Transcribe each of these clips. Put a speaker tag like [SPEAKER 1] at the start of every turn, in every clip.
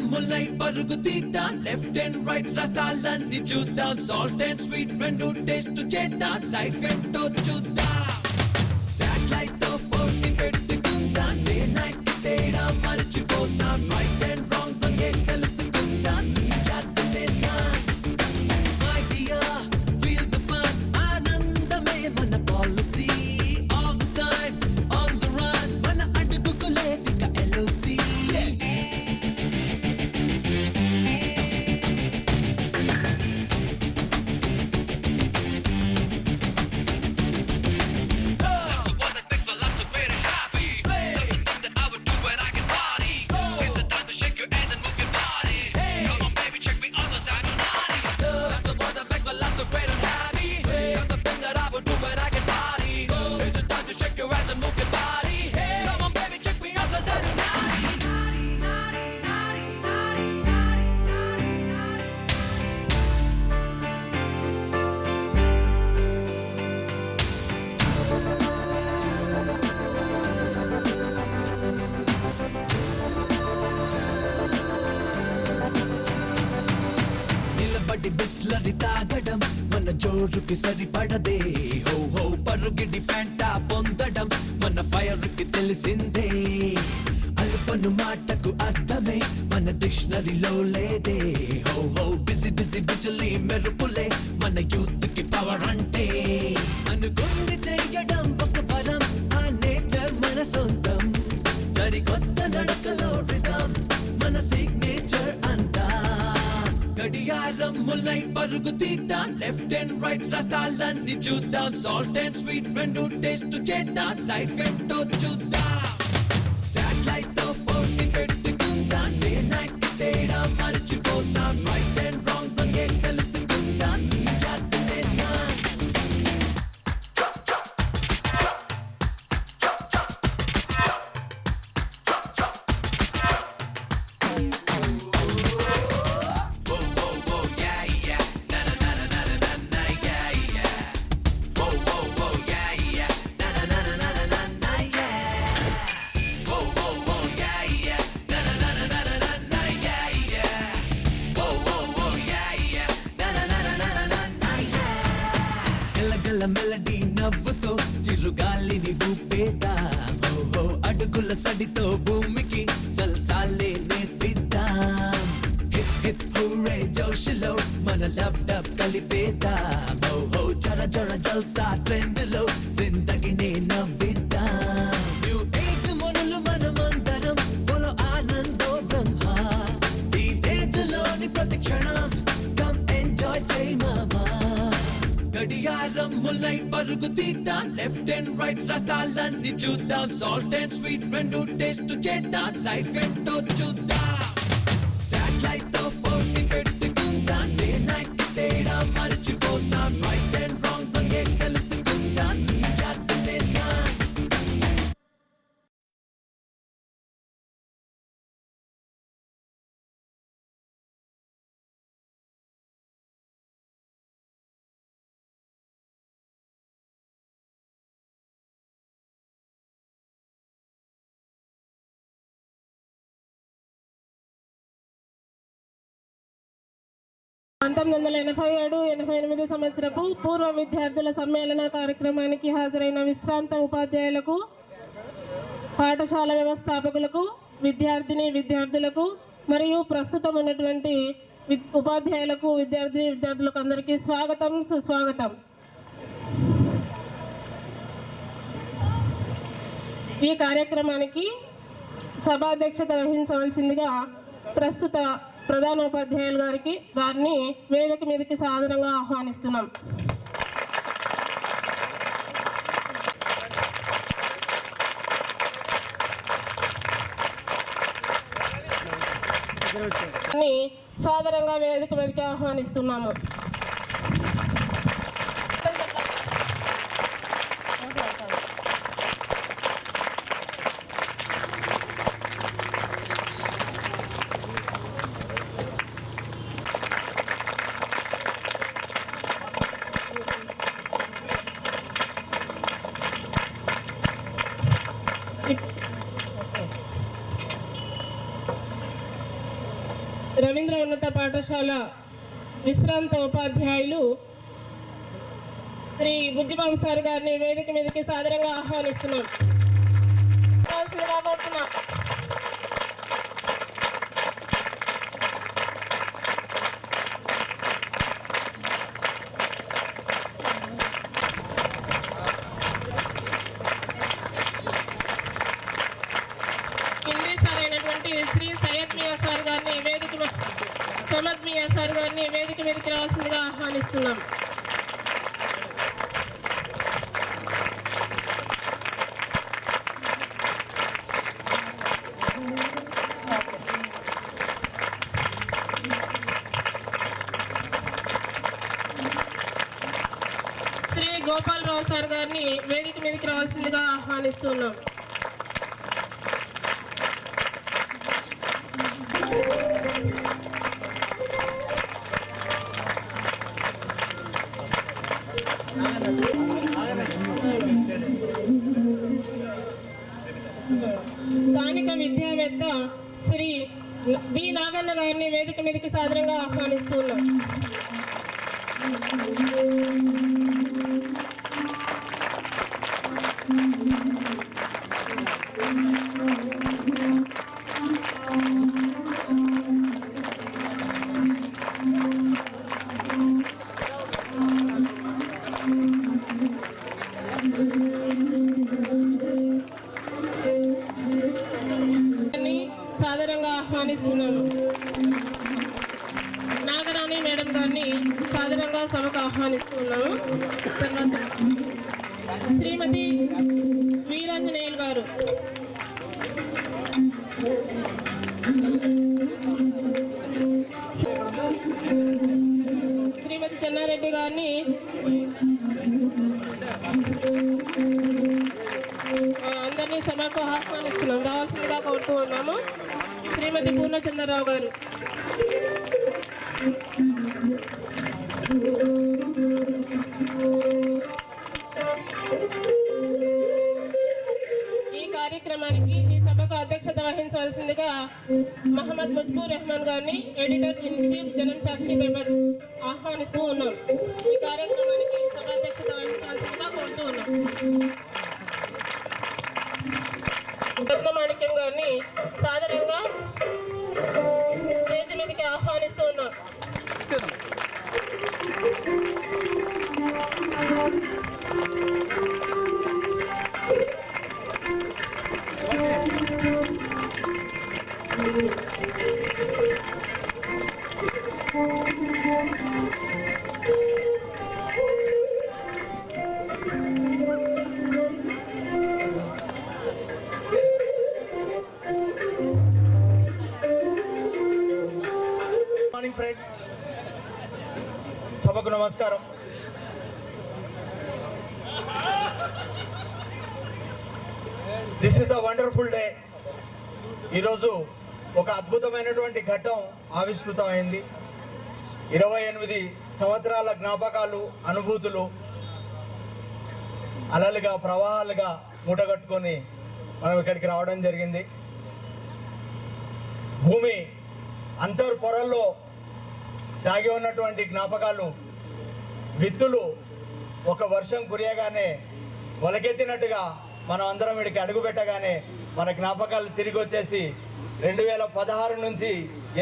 [SPEAKER 1] గడియారములై పరుగు తీద్దాం, left and right రాస్తాలన్నీ చూద్దాం, సాల్ట్ అండ్ స్వీట్ రెండు టేస్ట్ చేద్దాం, లైఫ్ ఏంటో చూద్దాం. శాటిలైట్ తో పోటీ పెట్టుకుందాం, డే నైట్ తేడా మర్చిపోతాం, రైట్ అండ్ రాంగ్ రంగే తెలుసుకుందాం, యాత్రలేద్దాం. ఐడియా ఫీల్ ద ఫన్, ఆనందమే మన policy, all the time on the run, మన అడుగులే దిక ఎల్ఓసి. నిలబడి బిస్లరి తాగడం మన జోరుకి సరిపడదే, హో హో పరుగిడి ఫ్యాంటా పొందడం మన ఫైర్ కి తెలిసిందే, అల్పను మాటకు అర్థమే మన డిక్షనరీలో లేదే, హో హో బిజీ బిజీ బిజులీ మెరుపులే మన యూత్ కి పవర్ అంటే, అనుకుంది చెయ్యడం ఒక వరం, ఆ నేచర్ మన సొంతం, సరికొత్త నడకలో రిథం మన సిగ్నేచర్ అంతా. గడియారములై పరుగు తీద్దాం, లెఫ్ట్ అండ్ రైట్ రాస్తాలన్నీ చూద్దాం, సాల్ట్ అండ్ స్వీట్ రెండు టేస్ట్ చేద్దాం, లైఫ్ ఏంటో చూద్దాం. శాటిలైట్ తో పోటీ పెట్టుకుందాం, డే నైట్ తేడా మర్చిపోతాం, రైట్ అండ్ రాంగ్ రంగే తెలుసుకుందాం, యాత్రలేద్దాం. గలగల మెలడీ నవ్వుతో చిరుగాలిని ఊపేద్దాం, ఓహో అడుగుల సడితో భూమికి సల్సాలే నేర్పిద్దాం, హిప్ హిప్ హూరే జోష్లో మన లవ్ డబ్ కలిపేద్దాం, ఓహో జర జర జల్సా ట్రెండ్ లో జిందగినే నవ్విద్దాం. న్యూ ఏజ్ మొనలు మనమందరం బోలో ఆనందో బ్రహ్మ, టీనేజ్ లోని ప్రతి క్షణం కమ్ ఎంజాయ్ చేయి మామా. గడియారములై పరుగు తీద్దాం, లెఫ్ట్ అండ్ రైట్ రాస్తాలన్నీ చూద్దాం, సాల్ట్ అండ్ స్వీట్ రెండు టేస్ట్ చేద్దాం, లైఫ్ ఏంటో చూద్దాం. శాటిలైట్ తో పోటీ పెట్టుకుందాం, డే నైట్ తేడా మర్చిపోతాం, రైట్ అండ్ రాంగ్ రంగే తెలుసుకుందాం, యాత్రలేద్దాం.
[SPEAKER 2] పంతొమ్మిది 1987-88 సంవత్సరపు పూర్వ విద్యార్థుల సమ్మేళన కార్యక్రమానికి హాజరైన విశ్రాంత ఉపాధ్యాయులకు, పాఠశాల వ్యవస్థాపకులకు, విద్యార్థులకు మరియు ప్రస్తుతం ఉన్నటువంటి ఉపాధ్యాయులకు, విద్యార్థులకు అందరికీ స్వాగతం, సుస్వాగతం. ఈ కార్యక్రమానికి సభాధ్యక్షత వహించవలసిందిగా ప్రస్తుత ప్రధానోపాధ్యాయులు గారిని వేదిక మీదకి సాదరంగా ఆహ్వానిస్తున్నాం. సాదరంగా వేదిక మీదకి ఆహ్వానిస్తున్నాము. పాఠశాల విశ్రాంత ఉపాధ్యాయులు శ్రీ బుజ్జిబాబు సార్ గారిని వేదిక మీదకి సాదరంగా ఆహ్వానిస్తున్నాం. కోరుతున్నాం. హిందీ సార్ అయినటువంటి శ్రీ సయ్యద్ మియా సార్ గారిని సమద్ మియా సార్ గారిని వేదిక మీదకి రావాల్సిందిగా ఆహ్వానిస్తున్నాం. శ్రీ గోపాలరావు సార్ గారిని వేదిక మీదకి రావాల్సిందిగా ఆహ్వానిస్తున్నాం. స్థానిక విద్యావేత్త శ్రీ బి నాగన్న గారిని వేదిక మీదకి సాదరంగా ఆహ్వానిస్తున్నాం. సాదరంగా ఆహ్వానిస్తున్నాను. నాగరాణి మేడం గారిని సాదరంగా సభకు ఆహ్వానిస్తున్నాను. తర్వాత శ్రీమతి వీరాంజనేయులు గారు, శ్రీమతి చెన్నారెడ్డి గారిని అందరినీ సభకు ఆహ్వానిస్తున్నాం, రావాల్సిందిగా కోరుతూ ఉన్నాము. శ్రీమతి పూర్ణచంద్రరావు గారు, ఈ కార్యక్రమానికి ఈ సభకు అధ్యక్షత వహించవలసిందిగా మహమ్మద్ ముజ్బూర్ రెహమాన్ గారిని ఎడిటర్ ఇన్ చీఫ్ జనం సాక్షి పేపర్ ఆహ్వానిస్తూ ఉన్నాం. ఈ కార్యక్రమానికి సభ అధ్యక్షత వహించవలసిందిగా కోరుతూ ఉన్నాం. రత్నమాణిక్యం గారిని సాదరంగా స్టేజ్ మీదకి ఆహ్వానిస్తూ ఉన్నాం.
[SPEAKER 3] ఫ్రెండ్స్, సభకు నమస్కారం. This is the wonderful day. ఈరోజు ఒక అద్భుతమైనటువంటి ఘట్టం ఆవిష్కృతమైంది. 28 సంవత్సరాల జ్ఞాపకాలు, అనుభూతులు అలలుగా, ప్రవాహాలుగా మూటగట్టుకొని మనం ఇక్కడికి రావడం జరిగింది. భూమి అంతర్ పొరల్లో దాగి ఉన్నటువంటి జ్ఞాపకాలు, విత్తులు ఒక వర్షం కురియగానే మొలకెత్తినట్టుగా మనం అందరం ఇక్కడికి అడుగు పెట్టగానే మన జ్ఞాపకాలు తిరిగి వచ్చేసి 2016 నుంచి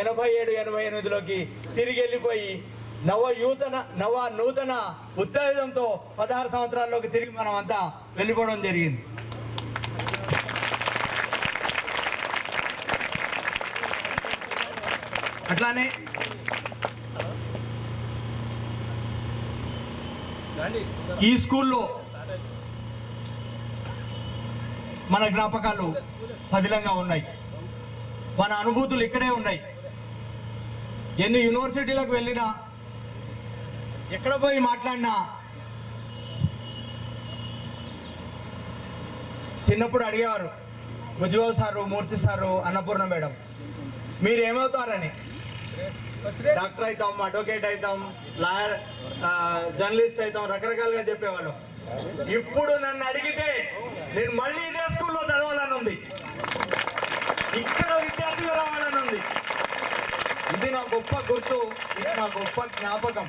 [SPEAKER 3] 87-88లోకి తిరిగి వెళ్ళిపోయి నూతన ఉత్తేజంతో 16 సంవత్సరాల్లోకి తిరిగి మనం అంతా వెళ్ళిపోవడం జరిగింది. అట్లానే ఈ స్కూల్లో మన జ్ఞాపకాలు పదిలంగా ఉన్నాయి, మన అనుభూతులు ఇక్కడే ఉన్నాయి. ఎన్ని యూనివర్సిటీలకు వెళ్ళినా, ఎక్కడ పోయి మాట్లాడినా చిన్నప్పుడు అడిగేవారు బుజ్జిబాబు సారు, మూర్తి సారు, అన్నపూర్ణ మేడం, మీరేమవుతారని. డాక్టర్ అవుతాం, అడ్వకేట్ అవుతాం, లాయర్, జర్నలిస్ట్ అవుతాం, రకరకాలుగా చెప్పేవాళ్ళం. ఇప్పుడు నన్ను అడిగితే నేను మళ్ళీ ఇదే స్కూల్లో చదవాలని ఉంది, ఇక్కడ విద్యార్థిగా రావాలని ఉంది. ఇది ఇచ్చిన గొప్ప గుర్తు, ఇచ్చిన గొప్ప జ్ఞాపకం.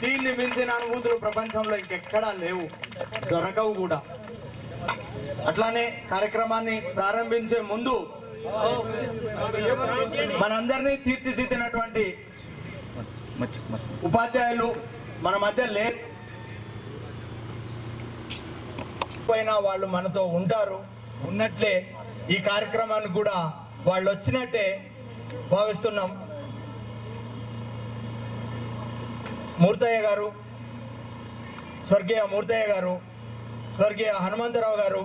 [SPEAKER 3] దీన్ని మించిన అనుభూతులు ప్రపంచంలో ఇంకెక్కడా లేవు, దొరకవు కూడా. అట్లానే కార్యక్రమాన్ని ప్రారంభించే ముందు మనందరినీ తీర్చిదిద్దినటువంటి ఉపాధ్యాయులు మన మధ్య లేరు, వాళ్ళు మనతో ఉంటారు. ఉన్నట్లే ఈ కార్యక్రమాన్ని కూడా వాళ్ళు వచ్చినట్టే భావిస్తున్నాం. మూర్తయ్య గారు, స్వర్గీయ మూర్తయ్య గారు, స్వర్గీయ హనుమంతరావు గారు,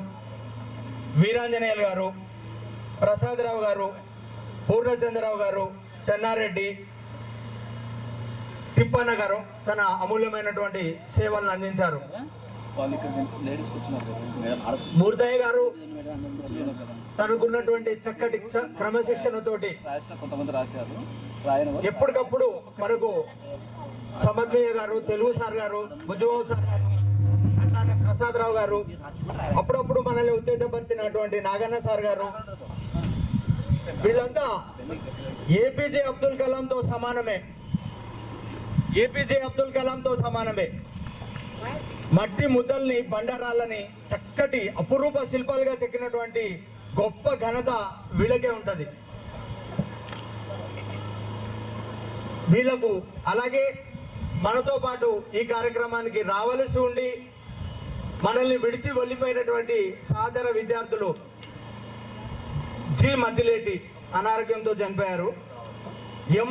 [SPEAKER 3] వీరాంజనేయులు గారు, ప్రసాదరావు గారు, పూర్ణచంద్రరావు గారు, చెన్నారెడ్డి, తిప్పన్న గారు తన అమూల్యమైనటువంటి సేవలను అందించారు. మూర్తయ్య గారు తనకున్నటువంటి చక్కటి క్రమశిక్షణతోటి ఎప్పటికప్పుడు మనకు సమన్వయ గారు, తెలుగు సార్ గారు, భుజబాబు సార్ గారు, అట్లానే ప్రసాదరావు గారు, అప్పుడప్పుడు మనల్ని ఉత్తేజపరిచినటువంటి నాగన్న సార్ గారు, వీళ్ళంతా ఏపీజే అబ్దుల్ కలాంతో సమానమే. ఏపీజే అబ్దుల్ కలాంతో సమానమే. మట్టి ముద్దల్ని, బండరాళ్ళని చక్కటి అపురూప శిల్పాలుగా చెక్కినటువంటి గొప్ప ఘనత వీళ్ళకే ఉంటుంది. వీళ్ళకు అలాగే మనతో పాటు ఈ కార్యక్రమానికి రావలసి ఉండి మనల్ని విడిచి వెళ్ళిపోయినటువంటి సహచర విద్యార్థులు జి మద్దిలేటి అనారోగ్యంతో చనిపోయారు. ఎం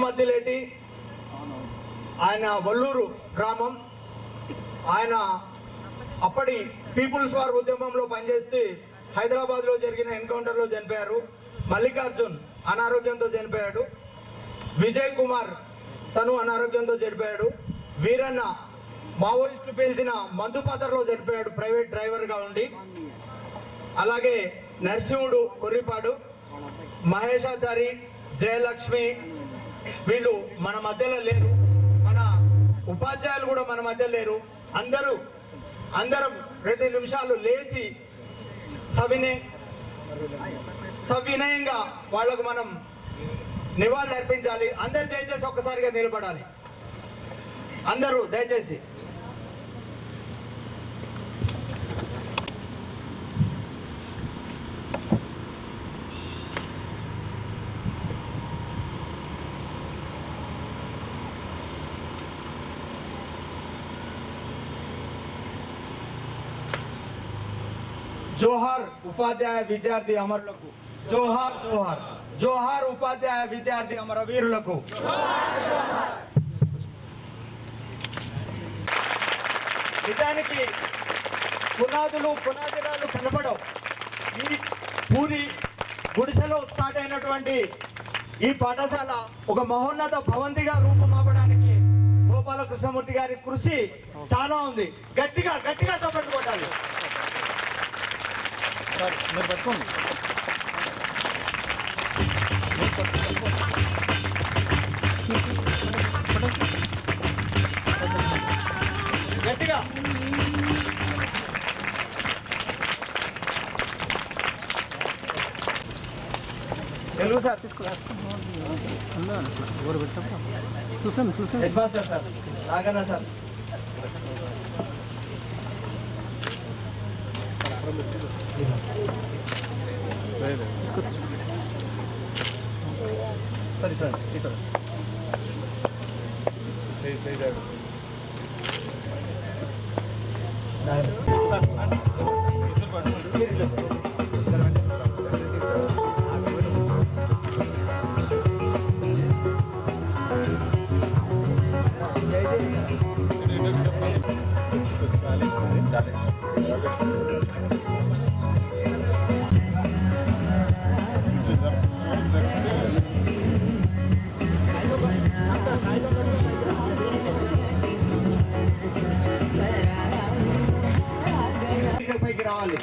[SPEAKER 3] మద్దిలేటి ఆయన వల్లూరు గ్రామం. ఆయన అప్పటి పీపుల్స్ వార్ ఉద్యమంలో పనిచేస్తే హైదరాబాద్లో జరిగిన ఎన్కౌంటర్లో చనిపోయారు. మల్లికార్జున్ అనారోగ్యంతో చనిపోయాడు. విజయ్ కుమార్ తను అనారోగ్యంతో చనిపోయాడు. వీరన్న మావోయిస్టులు పేల్చిన మందుపాత్రలో చనిపోయాడు, ప్రైవేట్ డ్రైవర్గా ఉండి. అలాగే నరసింహుడు కొర్రిపాడు, మహేశాచారి, జయలక్ష్మి వీళ్ళు మన మధ్యలో లేరు. మన ఉపాధ్యాయులు కూడా మన మధ్య లేరు. అందరం 2 నిమిషాలు లేచి సవినయంగా వాళ్లకు మనం నివాళులు అర్పించాలి. అందరు దయచేసి ఒక్కసారిగా నిలబడాలి. అందరూ దయచేసి. జోహార్ ఉపాధ్యాయ విద్యార్థి అమరులకు, జోహార్ జోహార్. జోహార్ ఉపాధ్యాయ విద్యార్థి అమరవీరులకు. నిజానికి పునాదిరాలు కనపడవు. ఈ పూరి గుడిసెలో స్టార్ట్ అయినటువంటి ఈ పాఠశాల ఒక మహోన్నత భవంతిగా రూపమవ్వడానికి గోపాలకృష్ణమూర్తి గారి కృషి చాలా ఉంది. గట్టిగా చప్పట్లు కొట్టాలి. మీరు పట్టుకోండి. గట్టిగా. తెలుగు సార్ తీసుకురా. Head master sir, Naganna sir. రావాలి.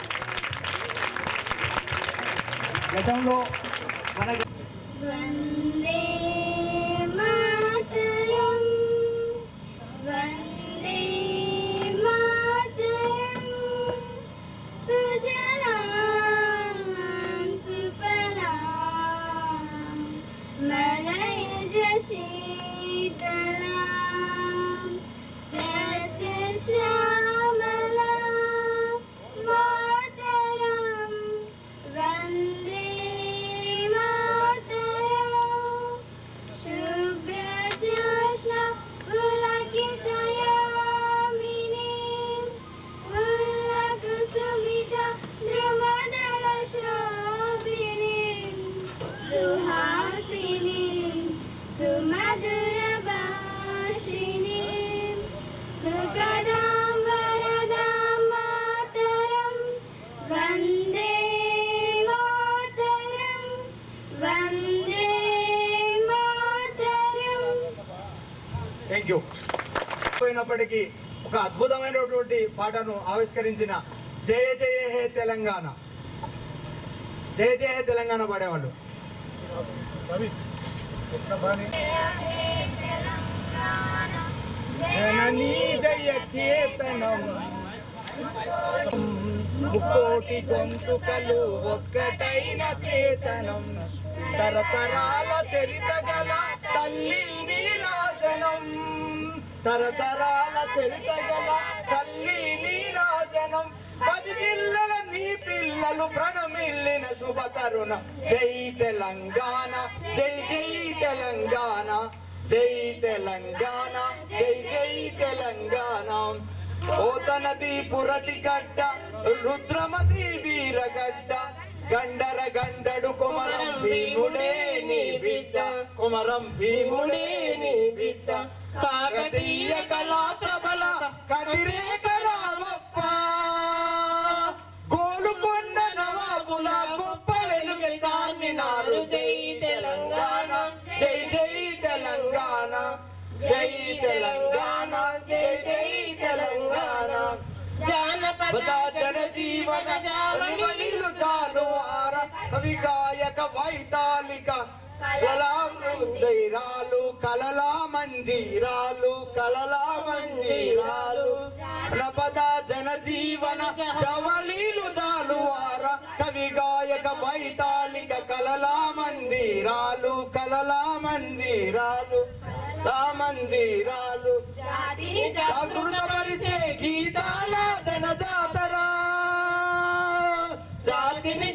[SPEAKER 3] గతంలో మనకి
[SPEAKER 4] సుజలాం సుఫలాం
[SPEAKER 3] థ్యాంక్ యూ. పోయినప్పటికీ ఒక అద్భుతమైనటువంటి పాటను ఆవిష్కరించిన జయ జయ హే తెలంగాణ, జయ జయ హే తెలంగాణ పాడేవాళ్ళు. జననీ జయ కేతనం, ముక్కోటి గొంతుకలు ఒక్కటైన చేతనం, తరతరాల చరిత గల తల్లి నీరాజనం, తరతరాల చరిత గల తల్లి నీరాజనం, 10 జిల్లల నీ పిల్లలు ప్రణమిల్లిన శుభ తరుణం. జై తెలంగాణ, జై జై తెలంగాణ, జై తెలంగాణ, జై జై తెలంగాణ. ఓత నది పురటి గడ్డ, రుద్రమది వీరగడ్డ, గండర గండడు కొమరం భీముడే నీ బిడ్డ, కొమరం భీముడే నీ బిడ్డ. కాకతీయ కళా ప్రబల కదిరే కళావప్ప, గోలుకొండ నవాబుల గొప్ప వెలుగు చార్మినారు. జై తెలంగాణ, జై జై తెలంగాణ, జై తెలంగాణ, జై జై తెలంగాణ.
[SPEAKER 2] జానపద
[SPEAKER 3] జనజీవన జావళీలు చాలు ఆర, కవి గాయక వైతాళిక కళామంజీరాలు, కలలా మంజీరాలు, కలలా మంజీరాలు. జానపద జనజీవన జవళీలు చాలు ఆర, కవి గాయక వైతాళిక కలలా మంజీరాలు, కలలా మంజీరాలు, మంజీరాలు. జాగృతపరిచే గీతాల జనజాతర, జాతిని